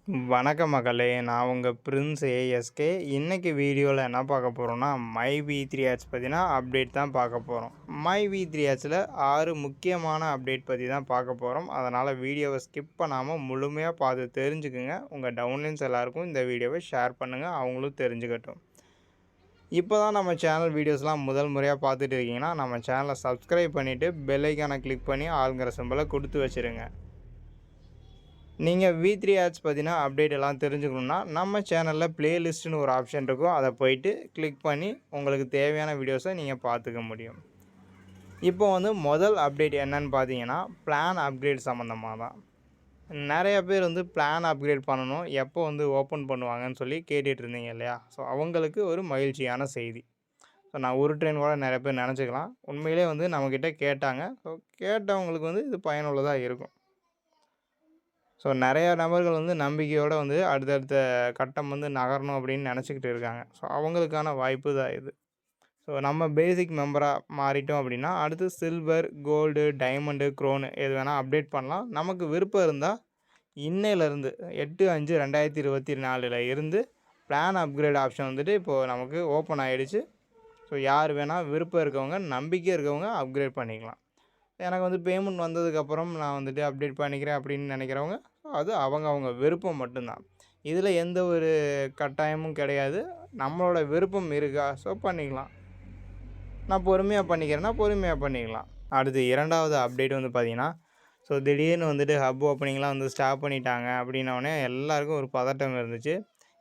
வணக்கம் மக்களே, நான் உங்கள் பிரின்ஸ் ஏஎஸ்கே. இன்றைக்கி வீடியோவில் என்ன பார்க்க போகிறோன்னா, மை வி3 ஆட்ஸ் பற்றினா அப்டேட் தான் பார்க்க போகிறோம். மை வி3 ஆட்ஸில் 6 முக்கியமான அப்டேட் பற்றி தான் பார்க்க போகிறோம். அதனால் வீடியோவை ஸ்கிப் பண்ணாமல் முழுமையாக பார்த்து தெரிஞ்சுக்குங்க. உங்கள் டவுன்லைன்ஸ் எல்லாருக்கும் இந்த வீடியோவை ஷேர் பண்ணுங்கள், அவங்களும் தெரிஞ்சுக்கட்டும். இப்போ தான் நம்ம சேனல் வீடியோஸ்லாம் முதல் முறையாக பார்த்துட்டு இருக்கீங்கன்னா, நம்ம சேனலை சப்ஸ்கிரைப் பண்ணிவிட்டு பெல் ஐக்கானை கிளிக் பண்ணி ஆளுங்கிற சிம்பலை கொடுத்து வச்சுருங்க. நீங்கள் வி3 ஆட்ஸ் பற்றினா அப்டேட் எல்லாம் தெரிஞ்சுக்கணுன்னா நம்ம சேனலில் ப்ளேலிஸ்ட்டுன்னு ஒரு ஆப்ஷன் இருக்கும். அதை போய்ட்டு கிளிக் பண்ணி உங்களுக்கு தேவையான வீடியோஸை நீங்கள் பார்த்துக்க முடியும். இப்போ முதல் அப்டேட் என்னன்னு பார்த்தீங்கன்னா, பிளான் அப்கிரேட் சம்மந்தமாக தான். நிறைய பேர் பிளான் அப்கிரேட் பண்ணணும், எப்போ ஓப்பன் பண்ணுவாங்கன்னு சொல்லி கேட்டுட்டு இருந்தீங்க இல்லையா? ஸோ அவங்களுக்கு ஒரு மகிழ்ச்சியான செய்தி. ஸோ நான் ஒரு ட்ரெயின் கூட நிறைய பேர் நினச்சிக்கலாம். உண்மையிலே நம்மக்கிட்ட கேட்டாங்க. ஸோ கேட்டவங்களுக்கு இது பயனுள்ளதாக இருக்கும். ஸோ நிறையா நபர்கள் நம்பிக்கையோடு அடுத்தடுத்த கட்டம் நகரணும் அப்படின்னு நினச்சிக்கிட்டு இருக்காங்க. ஸோ அவங்களுக்கான வாய்ப்பு தான் இது. ஸோ நம்ம பேசிக் மெம்பராக மாறிட்டோம் அப்படின்னா அடுத்து சில்வர், கோல்டு, டைமண்டு, க்ரோனு எது வேணால் அப்டேட் பண்ணலாம். நமக்கு விருப்பம் இருந்தால் இன்னையிலேருந்து 8/5/2024 இருந்து பிளான் அப்கிரேட் ஆப்ஷன் இப்போது நமக்கு ஓப்பன் ஆகிடுச்சு. ஸோ யார் வேணால் விருப்பம் இருக்கவங்க, நம்பிக்கை இருக்கவங்க அப்கிரேட் பண்ணிக்கலாம். எனக்கு பேமெண்ட் வந்ததுக்கப்புறம் நான் அப்டேட் பண்ணிக்கிறேன் அப்படின்னு நினைக்கிறவங்க, அது அவங்க விருப்பம் மட்டும்தான். இதில் எந்த ஒரு கட்டாயமும் கிடையாது. நம்மளோட விருப்பம் இருக்கா, ஸோ பண்ணிக்கலாம். நான் பொறுமையாக பண்ணிக்கிறேன்னா பொறுமையாக பண்ணிக்கலாம். அடுத்து 2வது அப்டேட் பார்த்திங்கன்னா, ஸோ திடீர்னு ஹப் ஓப்பனிங்லாம் ஸ்டாப் பண்ணிட்டாங்க அப்படின்னோடனே எல்லாருக்கும் ஒரு பதட்டம் இருந்துச்சு.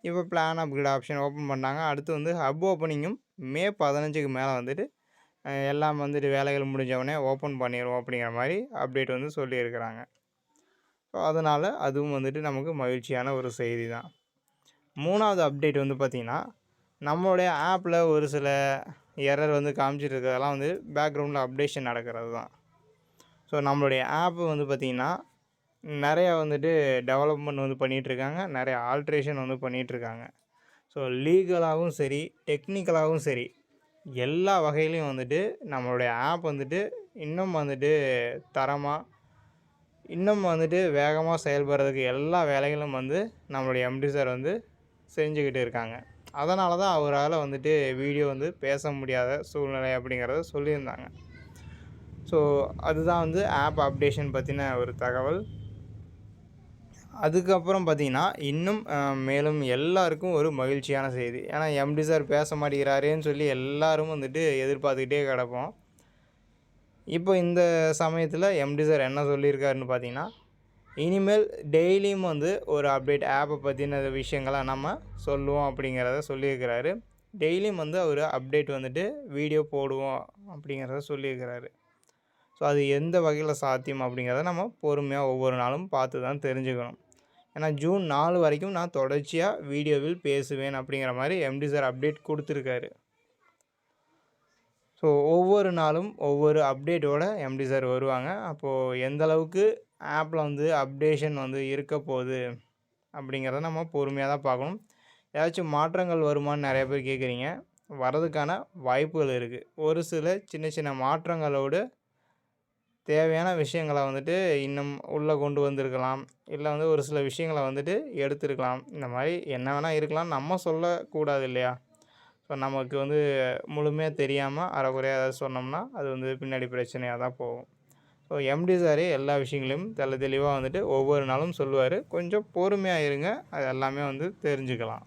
இப்போ பிளான் அப்கிரேட் ஆப்ஷன் ஓப்பன் பண்ணாங்க. அடுத்து ஹப் ஓப்பனிங்கும் மே 15க்கு மேலே எல்லாம் வேலைகள் முடிஞ்சவொடனே ஓப்பன் பண்ணிடுவோம் அப்படிங்கிற மாதிரி அப்டேட் சொல்லியிருக்கிறாங்க. ஸோ அதனால் அதுவும் நமக்கு மகிழ்ச்சியான ஒரு செய்தி தான். 3வது அப்டேட் பார்த்திங்கன்னா, நம்மளுடைய ஆப்பில் ஒரு சில எரர் காமிச்சிட்டு இருக்கிறதெல்லாம் பேக்ரவுண்டில் அப்டேஷன் நடக்கிறது தான். ஸோ நம்மளுடைய ஆப்பு பார்த்திங்கன்னா நிறையா டெவலப்மெண்ட் பண்ணிகிட்ருக்காங்க, நிறைய ஆல்ட்ரேஷன் பண்ணிகிட்ருக்காங்க. ஸோ லீகலாகவும் சரி, டெக்னிக்கலாகவும் சரி, எல்லா வகையிலையும் நம்மளுடைய ஆப் இன்னும் தரமாக, இன்னும் வேகமாக செயல்படுறதுக்கு எல்லா வேலைகளும் நம்மளுடைய எம்டி சார் செஞ்சுக்கிட்டு இருக்காங்க. அதனால தான் அவரால் வீடியோ பேச முடியாத சூழ்நிலை அப்படிங்கிறத சொல்லியிருந்தாங்க. ஸோ அதுதான் ஆப் அப்டேஷன் பற்றின ஒரு தகவல். அதுக்கப்புறம் பார்த்திங்கன்னா, இன்னும் மேலும் எல்லாருக்கும் ஒரு மகிழ்ச்சியான செய்தி. ஏன்னா எம்டி சார் பேச மாட்டேங்கிறாரேன்னு சொல்லி எல்லோரும் எதிர்பார்த்துக்கிட்டே கிடப்போம். இப்போ இந்த சமயத்தில் எம்டி சார் என்ன சொல்லியிருக்காருன்னு பார்த்தீங்கன்னா, இனிமேல் டெய்லியும் ஒரு அப்டேட் ஆப்பை பற்றின விஷயங்களை நம்ம சொல்லுவோம் அப்படிங்கிறத சொல்லியிருக்கிறாரு. டெய்லியும் அவர் அப்டேட் வீடியோ போடுவோம் அப்படிங்கிறத சொல்லியிருக்கிறாரு. ஸோ அது எந்த வகையில் சாத்தியம் அப்படிங்கிறத நம்ம பொறுமையாக ஒவ்வொரு நாளும் பார்த்து தான் தெரிஞ்சுக்கணும். ஏன்னா ஜூன் 4 வரைக்கும் நான் தொடர்ச்சியாக வீடியோவில் பேசுவேன் அப்படிங்கிற மாதிரி எம்டி சார் அப்டேட் கொடுத்துருக்காரு. ஸோ ஒவ்வொரு நாளும் ஒவ்வொரு அப்டேட்டோட எம்டி சார் வருவாங்க. அப்போது எந்த அளவுக்கு ஆப்பில் அப்டேஷன் இருக்க போகுது அப்படிங்கிறத நம்ம பொறுமையாக தான் பார்க்கணும். ஏதாச்சும் மாற்றங்கள் வருமானு நிறைய பேர் கேட்குறீங்க. வர்றதுக்கான வாய்ப்புகள் இருக்குது. ஒரு சில சின்ன சின்ன மாற்றங்களோடு தேவையான விஷயங்களை இன்னும் உள்ளே கொண்டு வந்திருக்கலாம். இல்லை ஒரு சில விஷயங்களை எடுத்துருக்கலாம். இந்த மாதிரி என்ன வேணால் இருக்கலாம். நம்ம சொல்லக்கூடாது இல்லையா? ஸோ நமக்கு முழுமையாக தெரியாமல் அரைகுறையாக ஏதாவது சொன்னோம்னா அது பின்னாடி பிரச்சனையாக தான் போகும். ஸோ எம்டி சாரே எல்லா விஷயங்களையும் தெளிவாக ஒவ்வொரு நாளும் சொல்லுவார். கொஞ்சம் பொறுமையாக இருங்க, அது எல்லாமே தெரிஞ்சுக்கலாம்.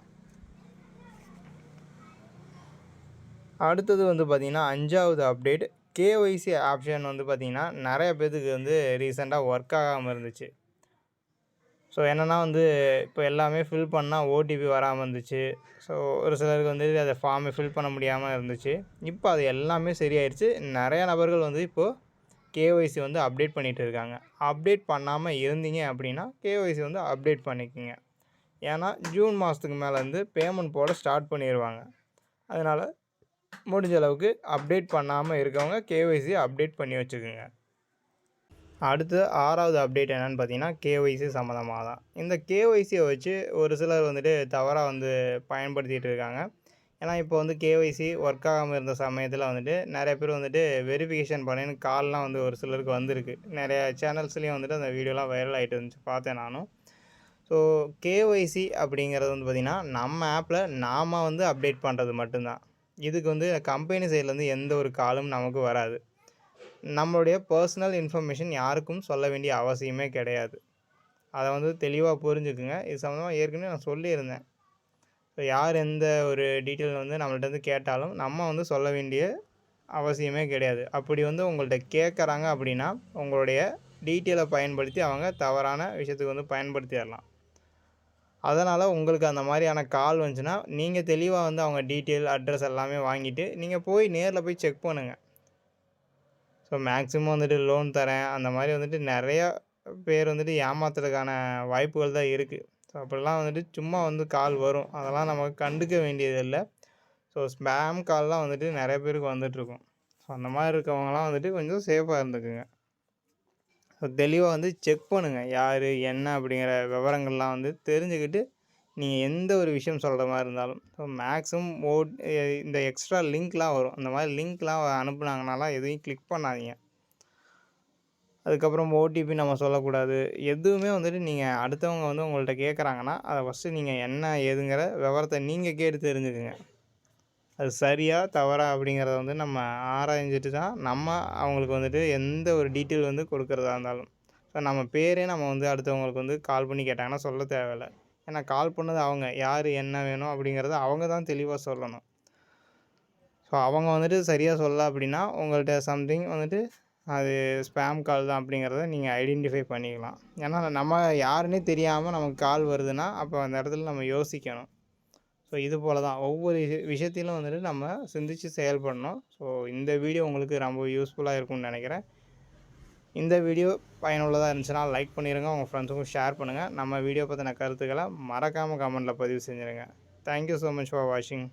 அடுத்தது பார்த்திங்கன்னா 5வது அப்டேட். கேஒய்சி ஆப்ஷன் பார்த்திங்கன்னா நிறைய பேர்த்துக்கு ரீசெண்டாக ஒர்க் ஆகாமல் இருந்துச்சு. ஸோ என்னென்னா இப்போ எல்லாமே ஃபில் பண்ணால் ஓடிபி வராமல் இருந்துச்சு. ஸோ ஒரு சிலருக்கு அதை ஃபார்மை ஃபில் பண்ண முடியாமல் இருந்துச்சு. இப்போ அது எல்லாமே சரியாயிடுச்சு. நிறையா நபர்கள் இப்போது கேஒய்சி அப்டேட் பண்ணிகிட்டு இருக்காங்க. அப்டேட் பண்ணாமல் இருந்தீங்க அப்படின்னா கேஒய்சி அப்டேட் பண்ணிக்கோங்க. ஏன்னா ஜூன் மாதத்துக்கு மேலே பேமெண்ட் போட ஸ்டார்ட் பண்ணிடுவாங்க. அதனால் முடிஞ்ச அளவுக்கு அப்டேட் பண்ணாமல் இருக்கவங்க கேஒய்சி அப்டேட் பண்ணி வச்சுக்கோங்க. அடுத்து 6வது அப்டேட் என்னென்னு பார்த்தீங்கன்னா, கேஒய்சி சம்மந்தமாக தான். இந்த கேஒய்சியை வச்சு ஒரு சிலர் தவறாக பயன்படுத்திகிட்டு இருக்காங்க. ஏன்னா இப்போ கேஒய்சி ஒர்க் ஆகாமல் இருந்த சமயத்தில் நிறைய பேர் வெரிஃபிகேஷன் பண்ணின்னு கால்லாம் ஒரு சிலருக்கு வந்திருக்கு. நிறைய சேனல்ஸ்லேயும் அந்த வீடியோலாம் வைரல் ஆகிட்டு இருந்துச்சு, பார்த்தேன் நானும். ஸோ கேஒய்சி அப்படிங்கிறது வந்து பார்த்திங்கன்னா நம்ம ஆப்பில் நாம் வந்து அப்டேட் பண்ணுறது மட்டும்தான். இதுக்கு வந்து கம்பெனி சைட்லேருந்து எந்த ஒரு காலும் நமக்கு வராது. நம்மளுடைய பர்சனல் இன்ஃபர்மேஷன் யாருக்கும் சொல்ல வேண்டிய அவசியமே கிடையாது. அதை வந்து தெளிவாக புரிஞ்சுக்குங்க. இது சம்மந்தமாக ஏற்கனவே நான் சொல்லியிருந்தேன். ஸோ யார் எந்த ஒரு டீட்டெயில் வந்து நம்மள்ட்ட கேட்டாலும் நம்ம வந்து சொல்ல வேண்டிய அவசியமே கிடையாது. அப்படி வந்து உங்கள்கிட்ட கேட்குறாங்க அப்படின்னா உங்களுடைய டீட்டெயிலை பயன்படுத்தி அவங்க தவறான விஷயத்துக்கு வந்து பயன்படுத்திடலாம். அதனால் உங்களுக்கு அந்த மாதிரியான கால் வந்துச்சுன்னா நீங்கள் தெளிவாக வந்து அவங்க டீட்டெயில் அட்ரஸ் எல்லாமே வாங்கிட்டு நீங்கள் போய் நேரில் போய் செக் பண்ணுங்கள். ஸோ மேக்ஸிமம் வந்துட்டு லோன் தரேன் அந்த மாதிரி வந்துட்டு நிறையா பேர் வந்துட்டு ஏமாத்துறதுக்கான வாய்ப்புகள் தான் இருக்குது. ஸோ அப்படிலாம் வந்துட்டு சும்மா வந்து கால் வரும். அதெல்லாம் நமக்கு கண்டுக்க வேண்டியதில்லை. ஸோ ஸ்பேம் கால்லாம் வந்துட்டு நிறைய பேருக்கு வந்துட்டுருக்கும். ஸோ அந்த மாதிரி இருக்கவங்கலாம் வந்துட்டு கொஞ்சம் சேஃபாக இருந்துக்குங்க. ஸோ தெளிவாக வந்து செக் பண்ணுங்கள். யார் என்ன அப்படிங்கிற விவரங்கள்லாம் வந்து தெரிஞ்சுக்கிட்டு நீங்கள் எந்த ஒரு விஷயம் சொல்கிற மாதிரி இருந்தாலும். ஸோ மேக்ஸிமம் இந்த எக்ஸ்ட்ரா லிங்க்லாம் வரும். அந்த மாதிரி லிங்க்லாம் அனுப்புனாங்கனாலாம் எதையும் கிளிக் பண்ணாதீங்க. அதுக்கப்புறம் ஓடிபி நம்ம சொல்லக்கூடாது. எதுவுமே வந்துட்டு நீங்கள் அடுத்தவங்க வந்து உங்கள்கிட்ட கேட்குறாங்கன்னா அதை ஃபஸ்ட்டு நீங்கள் என்ன ஏதுங்கிற விவரத்தை நீங்கள் கேட்டு தெரிஞ்சுக்குங்க. அது சரியா தவறா அப்படிங்கிறத வந்து நம்ம ஆராய்ஞ்சிட்டு தான் நம்ம அவங்களுக்கு வந்துட்டு எந்த ஒரு டீட்டெயில் வந்து கொடுக்குறதா இருந்தாலும். ஸோ நம்ம பேரே நம்ம வந்து அடுத்தவங்களுக்கு வந்து கால் பண்ணி கேட்டாங்கன்னா சொல்ல தேவையில்ல. ஏன்னா கால் பண்ணது அவங்க. யார் என்ன வேணும் அப்படிங்கிறத அவங்க தான் தெளிவாக சொல்லணும். ஸோ அவங்க வந்துட்டு சரியாக சொல்லல அப்படின்னா உங்கள்கிட்ட சம்திங் வந்துட்டு அது ஸ்பேம் கால் தான் அப்படிங்கிறத நீங்கள் ஐடென்டிஃபை பண்ணிக்கலாம். ஏன்னா நம்ம யாருன்னே தெரியாமல் நமக்கு கால் வருதுன்னா அப்போ அந்த இடத்துல நம்ம யோசிக்கணும். ஸோ இது போல் தான் ஒவ்வொரு விஷயத்திலும் வந்துட்டு நம்ம சிந்தித்து செயல்படணும். ஸோ இந்த வீடியோ உங்களுக்கு ரொம்ப யூஸ்ஃபுல்லாக இருக்கும்னு நினைக்கிறேன். இந்த வீடியோ பயனுள்ளதாக இருந்துச்சுன்னா லைக் பண்ணிடுங்க. உங்கள் ஃப்ரெண்ட்ஸுக்கும் ஷேர் பண்ணுங்கள். நம்ம வீடியோ பற்றின கருத்துக்களை மறக்காமல் கமெண்ட்டில் பதிவு செஞ்சுருங்க. தேங்க்யூ ஸோ மச் ஃபார் வாட்சிங்.